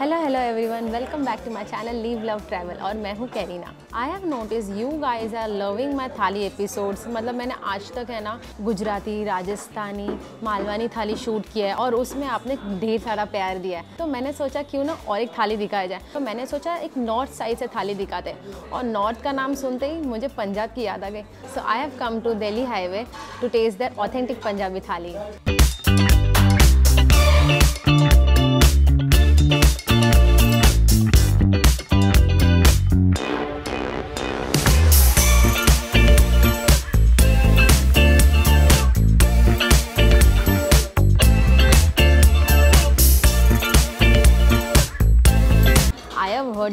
Hello everyone, welcome back to my channel live love travel और मैं हूँ Karina. I have notice you guys are loving my thali episodes. मतलब मैंने आज तक है ना गुजराती, राजस्थानी, मालवानी थाली शूट किया है और उसमें आपने ढेर सारा प्यार दिया है, तो मैंने सोचा क्यों ना और एक थाली दिखाया जाए। तो मैंने सोचा एक नॉर्थ साइड से थाली दिखाते हैं और नॉर्थ का नाम सुनते ही मुझे पंजाब की याद आ गई। So I have come to Delhi highway to test that authentic Punjabi thali.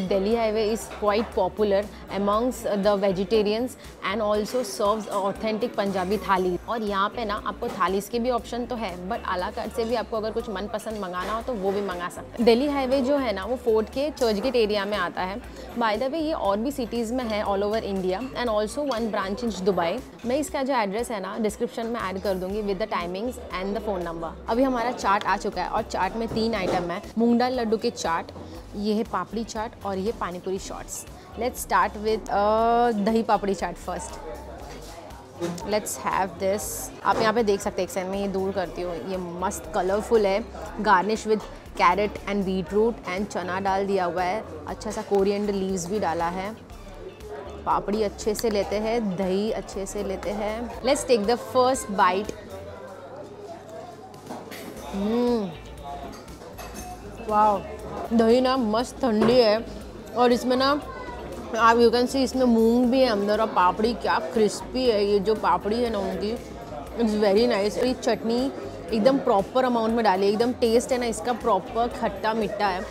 Delhi Highway is quite popular amongst the vegetarians and also serves authentic Punjabi थाली। और यहाँ पे ना आपको थालीस के भी ऑप्शन तो है, बट आ ला कार्ट से भी आपको अगर कुछ मनपसंद मंगाना हो तो वो भी मंगा सकते हैं। दिल्ली हाईवे जो है ना वो फोर्ट के चर्चगेट एरिया में आता है। बाय द वे ये और भी सिटीज़ में है all over India and also one branch in Dubai. मैं इसका जो एड्रेस है ना डिस्क्रिप्शन में ऐड कर दूंगी with the timings and the phone number. अभी हमारा चाट आ चुका है और चाट में 3 आइटम है। मूंग दाल लड्डू के चाट, ये है पापड़ी चाट और ये panipuri shorts. Let's start with दही पापड़ी चाट फर्स्ट। Let's have this. आप यहाँ पे देख सकते हैं, एक साइड में ये दूर करती हूँ, ये मस्त कलरफुल है। Garnish with carrot and beetroot and चना डाल दिया हुआ है। अच्छा सा कोरिएंडर लीव्स भी डाला है। पापड़ी अच्छे से लेते हैं, दही अच्छे से लेते हैं। Let's take the first bite. Wow, दही ना मस्त ठंडी है और इसमें ना आप यू कैन सी इसमें मूंग भी है अंदर और पापड़ी क्या क्रिस्पी है। ये जो पापड़ी है ना उनकी, इट्स वेरी नाइस। ये चटनी एकदम प्रॉपर अमाउंट में डाली है, एकदम टेस्ट है ना इसका प्रॉपर खट्टा मीठा है।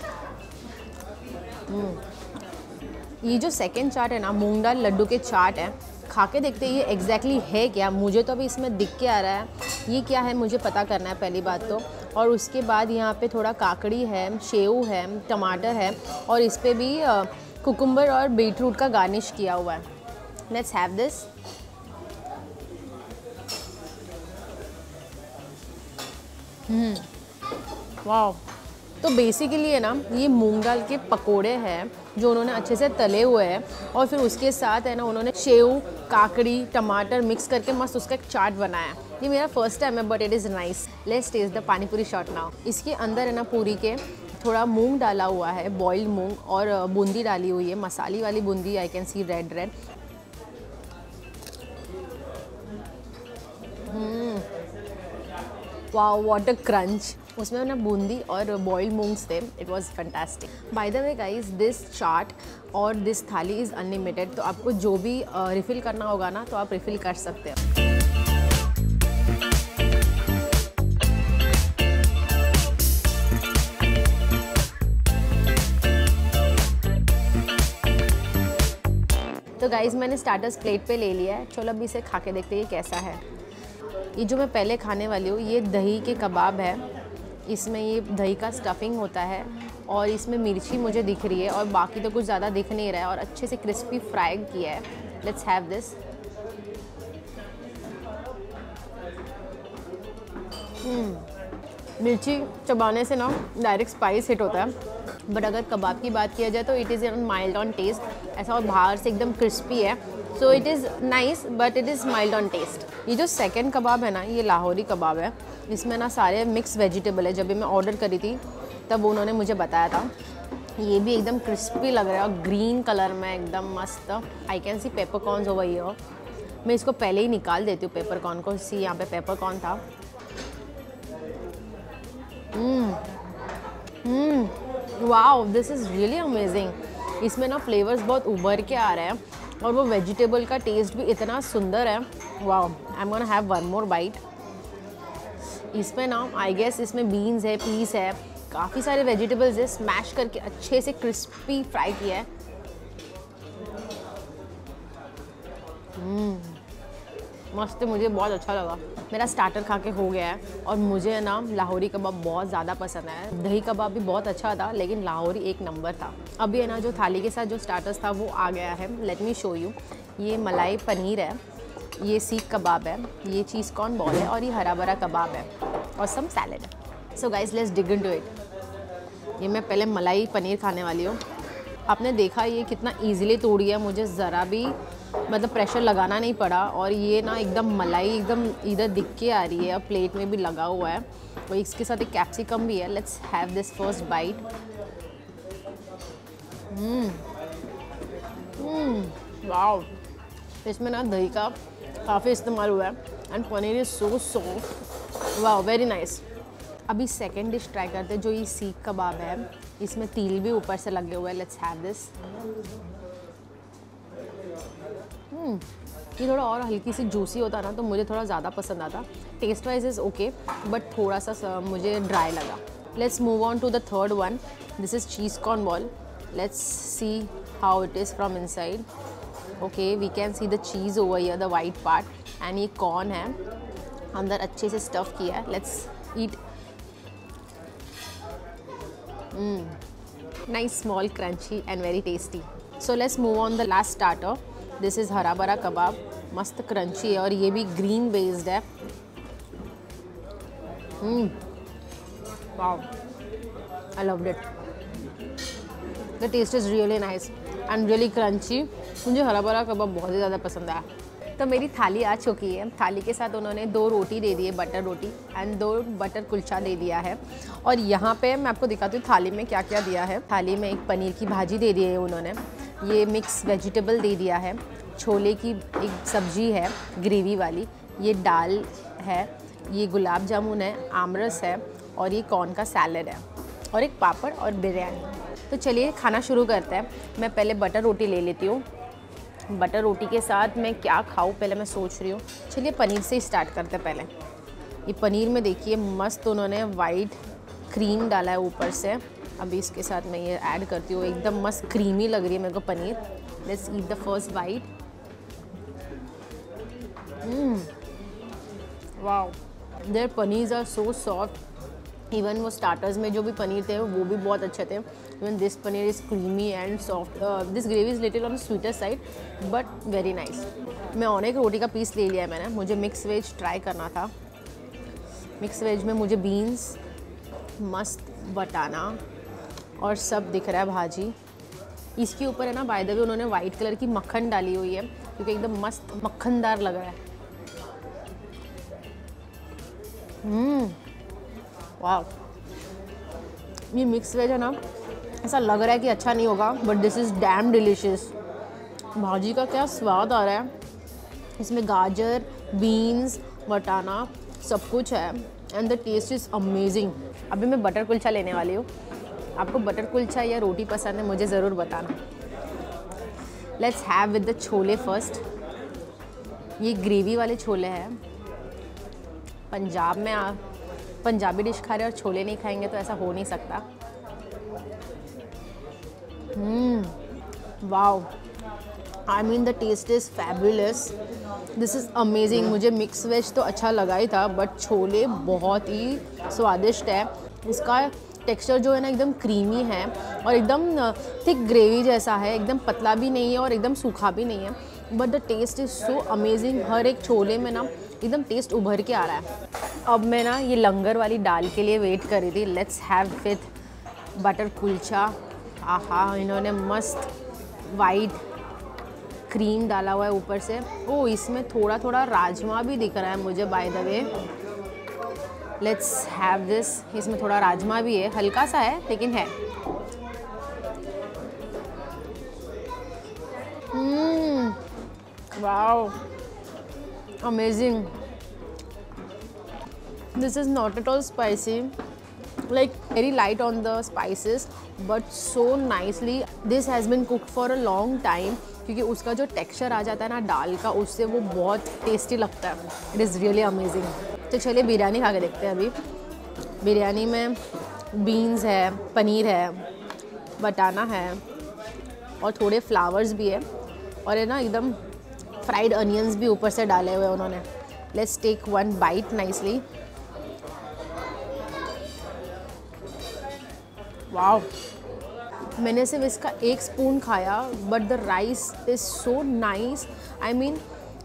ये जो सेकंड चाट है ना मूंग दाल लड्डू के चाट है, खा के देखते हैं ये एग्जैक्टली है क्या। मुझे तो अभी इसमें दिख के आ रहा है ये क्या है, मुझे पता करना है पहली बात तो। और उसके बाद यहाँ पे थोड़ा काकड़ी है, सेव है, टमाटर है और इस पर भी कुकुम्बर और बीटरूट का गार्निश किया हुआ है। Let's have this. वाह, तो बेसिकली है ना ये मूंग दाल के पकोड़े हैं जो उन्होंने अच्छे से तले हुए हैं और फिर उसके साथ है ना उन्होंने सेव, काकड़ी, टमाटर मिक्स करके मस्त उसका एक चाट बनाया। ये मेरा फर्स्ट टाइम है but it is nice. Let's taste the panipuri shot now. इसके अंदर है ना पूरी के थोड़ा मूंग डाला हुआ है, बॉइल्ड मूंग, और बूंदी डाली हुई है, मसाली वाली बूंदी। I can see red. Wow, what a crunch. उसमें ना बूंदी और बॉइल्ड मूंग्स थे। It was fantastic. By the way guys, this chaat और दिस थाली इज़ अनलिमिटेड, तो आपको जो भी रिफ़िल करना होगा ना तो आप रिफ़िल कर सकते हैं। तो गाइस मैंने स्टार्टर्स प्लेट पे ले लिया है, चलो अभी इसे खा के देखते हैं ये कैसा है। ये जो मैं पहले खाने वाली हूँ ये दही के कबाब है। इसमें ये दही का स्टफिंग होता है और इसमें मिर्ची मुझे दिख रही है और बाकी तो कुछ ज़्यादा दिख नहीं रहा है और अच्छे से क्रिस्पी फ्राई किया है। Let's have this. मिर्ची चबाने से ना डायरेक्ट स्पाइस हिट होता है, बट अगर कबाब की बात किया जाए तो it is mild on taste. ऐसा और बाहर से एकदम क्रिस्पी है, so it is nice but it is mild on taste. ये जो सेकंड कबाब है ना ये लाहौरी कबाब है। इसमें ना सारे मिक्स वेजिटेबल है। जब भी मैं ऑर्डर करी थी तब उन्होंने मुझे बताया था। ये भी एकदम क्रिस्पी लग रहा है और ग्रीन कलर में एकदम मस्त। आई can C peppercorns over here. मैं इसको पहले ही निकाल देती हूँ पेपरकॉर्न को। सी यहाँ पे पेपरकॉर्न था। Wow, this is really amazing. इसमें ना फ्लेवर्स बहुत उभर के आ रहे हैं और वो वेजिटेबल का टेस्ट भी इतना सुंदर है। Wow, I am gonna have one more bite. इसमें ना आई गेस इसमें बीन्स है, पीस है, काफ़ी सारे वेजिटेबल्स है, स्मैश करके अच्छे से क्रिस्पी फ्राई किया है। मस्त, मुझे बहुत अच्छा लगा। मेरा स्टार्टर खा के हो गया है और मुझे ना लाहौरी कबाब बहुत ज़्यादा पसंद है। दही कबाब भी बहुत अच्छा था लेकिन लाहौरी एक नंबर था। अभी है ना जो थाली के साथ जो स्टार्टर्स था वो आ गया है। Let me show you. ये मलाई पनीर है, ये सीख कबाब है, ये चीज़ कॉर्न बॉल है और ये हरा भरा कबाब है और सम सैलेड है। So guys let's dig into it. ये मैं पहले मलाई पनीर खाने वाली हूँ। आपने देखा ये कितना इजीली तोड़ी है, मुझे ज़रा भी मतलब प्रेशर लगाना नहीं पड़ा। और ये ना एकदम मलाई एकदम इधर दिख के आ रही है, और प्लेट में भी लगा हुआ है। और इसके साथ एक कैप्सिकम भी है। Let's have this first bite. Wow, इसमें ना दही का काफ़ी इस्तेमाल हुआ है and paneer is so soft. Wow, very nice. अभी सेकेंड डिश ट्राई करते हैं, जो ये सीख कबाब है। इसमें तिल भी ऊपर से लगे हुए हैं। Let's have this. ये थोड़ा और हल्की सी जूसी होता ना तो मुझे थोड़ा ज़्यादा पसंद आता। Taste wise is okay, but थोड़ा सा मुझे ड्राई लगा। Let's move on to the third one. This is cheese corn ball. Let's see how it is from inside. Okay, we can see the cheese over here, the white part, and ये corn है, अंदर अच्छे से stuff किया है। Let's eat. Nice, small, crunchy and very tasty. So let's move on the last starter. This is हरा भरा कबाब। मस्त क्रंची है और ये भी ग्रीन बेस्ड है। Wow, I loved it. The taste is really nice and really crunchy. मुझे हरा भरा कबाब बहुत ही ज़्यादा पसंद आया। तो मेरी थाली आ चुकी है। थाली के साथ उन्होंने 2 रोटी दे दी है, बटर रोटी, एंड 2 बटर कुलचा दे दिया है। और यहाँ पे मैं आपको दिखाती हूँ थाली में क्या क्या दिया है। थाली में एक पनीर की भाजी दे दी है उन्होंने, ये मिक्स वेजिटेबल दे दिया है, छोले की एक सब्जी है ग्रेवी वाली, ये दाल है, ये गुलाब जामुन है, आमरस है, और ये कॉर्न का सैलड है, और एक पापड़ और बिरयानी। तो चलिए खाना शुरू करते हैं। मैं पहले बटर रोटी ले लेती हूँ। बटर रोटी के साथ मैं क्या खाऊं पहले मैं सोच रही हूँ। चलिए पनीर से ही स्टार्ट करते हैं। पहले ये पनीर में देखिए मस्त उन्होंने वाइट क्रीम डाला है ऊपर से। अभी इसके साथ मैं ये ऐड करती हूँ। एकदम मस्त क्रीमी लग रही है मेरे को पनीर। Let's eat the first bite. Wow, their paneers are so soft. Even वो स्टार्टर्स में जो भी पनीर थे वो भी बहुत अच्छे थे। Even this paneer is creamy and soft. This gravy is little on sweeter side but very nice. मैं और एक रोटी का पीस ले लिया है मैंने। मुझे मिक्स वेज ट्राई करना था। मिक्स वेज में मुझे बीन्स, मस्त बटाना और सब दिख रहा है भाजी। इसके ऊपर है ना बाय द वे उन्होंने वाइट कलर की मक्खन डाली हुई है, क्योंकि एकदम मस्त मक्खनदार लग रहा है। वाह, ये मिक्स वेज है ना, ऐसा लग रहा है कि अच्छा नहीं होगा, but this is dam delicious. भाजी का क्या स्वाद आ रहा है। इसमें गाजर, बीन्स, बटाना सब कुछ है and the taste is amazing. अभी मैं बटर कुलचा लेने वाली हूँ। आपको बटर कुलचा या रोटी पसंद है मुझे ज़रूर बताना। Let's have with the chole first. ये ग्रेवी वाले छोले हैं। पंजाब में पंजाबी डिश खा रहे और छोले नहीं खाएंगे तो ऐसा हो नहीं सकता। Wow, I mean the taste is fabulous. This is amazing. मुझे मिक्स वेज तो अच्छा लगा ही था, बट छोले बहुत ही स्वादिष्ट है। इसका टेक्सचर जो है ना एकदम क्रीमी है और एकदम थिक ग्रेवी जैसा है। एकदम पतला भी नहीं है और एकदम सूखा भी नहीं है, but the taste is so amazing. हर एक छोले में ना एकदम टेस्ट उभर के आ रहा है। अब मैं ना ये लंगर वाली दाल के लिए वेट कर रही थी। Let's have with butter kulcha. आहा, इन्होंने मस्त वाइट क्रीम डाला हुआ है ऊपर से। ओ, इसमें थोड़ा थोड़ा राजमा भी दिख रहा है मुझे bye the way. Let's have this. इसमें थोड़ा राजमा भी है, हल्का सा है लेकिन है। Wow, amazing. This is not at all spicy, like very light on the spices, but so nicely. This has been cooked for a long time, क्योंकि उसका जो टेक्सचर आ जाता है ना दाल का, उससे वो बहुत टेस्टी लगता है। It is really amazing. तो चलिए बिरयानी खा के देखते हैं। अभी बिरयानी में बीन्स है, पनीर है, बटाना है और थोड़े फ्लावर्स भी है, और है ना एकदम फ्राइड अनियंस भी ऊपर से डाले हुए उन्होंने। Let's take one bite nicely. Wow, मैंने सिर्फ इसका 1 स्पून खाया, but the rice is so nice. I mean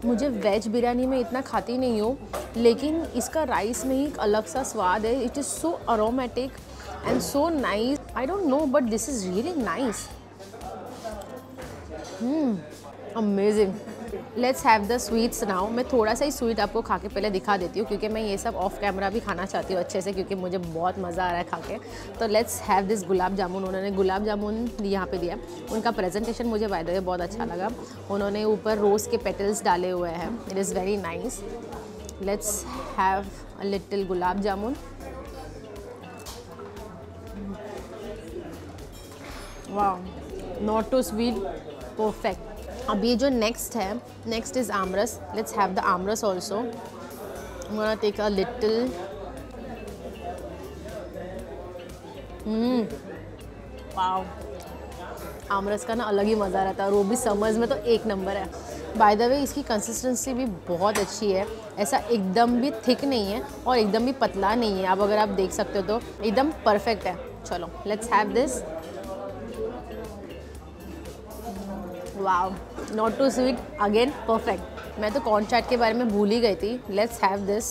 मुझे वेज बिरयानी में इतना खाती नहीं हूँ, लेकिन इसका राइस में ही एक अलग सा स्वाद है। It is so aromatic and so nice. I don't know, but this is really nice. Amazing. Let's have the sweets now. मैं थोड़ा सा ही स्वीट आपको खा के पहले दिखा देती हूँ, क्योंकि मैं ये सब ऑफ कैमरा भी खाना चाहती हूँ अच्छे से, क्योंकि मुझे बहुत मज़ा आ रहा है खा के। तो let's have this gulab jamun. उन्होंने गुलाब जामुन यहाँ पे दिया। उनका प्रेजेंटेशन मुझे बाय द वे बहुत अच्छा लगा। उन्होंने ऊपर रोज़ के पेटल्स डाले हुए हैं। It is very nice. Let's have a little gulab jamun. वाह, नॉट टू स्वीट, परफेक्ट। अब ये जो नेक्स्ट है, next is aamras. Let's have the aamras also. I'm gonna take a little। Wow, आमरस का ना अलग ही मज़ा रहता है, और वो भी समर्स में तो एक नंबर है। बाय द वे इसकी कंसिस्टेंसी भी बहुत अच्छी है। ऐसा एकदम भी थिक नहीं है और एकदम भी पतला नहीं है। अब अगर आप देख सकते हो तो एकदम परफेक्ट है। चलो let's have this. Wow, not too sweet, again perfect. मैं तो कॉर्न चाट के बारे में भूल ही गई थी। Let's have this.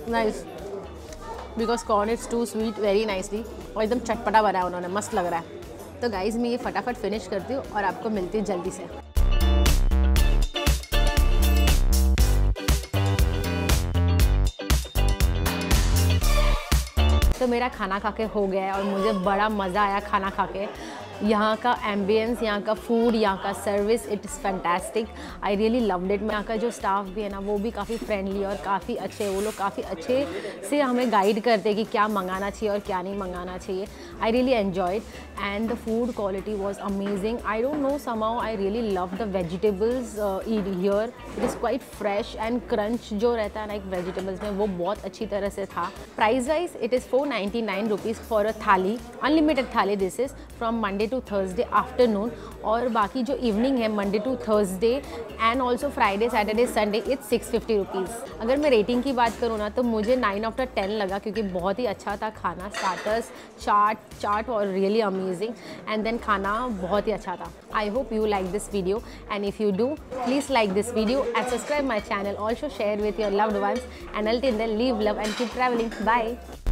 Nice, because corn it's too sweet very nicely, और एकदम चटपटा बना है उन्होंने, मस्त लग रहा है। तो गाइज़ मैं ये फटाफट फिनिश करती हूँ और आपको मिलती है जल्दी से। तो मेरा खाना खा के हो गया है और मुझे बड़ा मज़ा आया खाना खा के। यहाँ का एम्बियंस, यहाँ का फूड, यहाँ का service, it is fantastic. I really loved it. यहाँ का जो स्टाफ भी है ना, वो भी काफ़ी फ्रेंडली और काफ़ी अच्छे। वो लोग काफ़ी अच्छे से हमें गाइड करते हैं कि क्या मंगाना चाहिए और क्या नहीं मंगाना चाहिए। I really enjoyed and the food quality was amazing. I don't know, somehow I really love the vegetables here. It is quite fresh and crunch जो रहता है ना एक वेजिटेबल्स में, वो बहुत अच्छी तरह से था। Price wise it is 499 rupees for a thali, unlimited thali. This is from Monday to Thursday afternoon, और बाकी जो इवनिंग है Monday to Thursday and also Friday Saturday Sunday, it's 650 rupees. अगर मैं रेटिंग की बात करूँ ना, तो मुझे 9/10 लगा, क्योंकि बहुत ही अच्छा था खाना। स्टार्टर्स, चाट और रियली अमेजिंग, एंड देन खाना बहुत ही अच्छा था। I hope you like this video, and if you do, please like this video and subscribe my channel. Also share with your loved ones, and until then, leave love and keep traveling. Bye.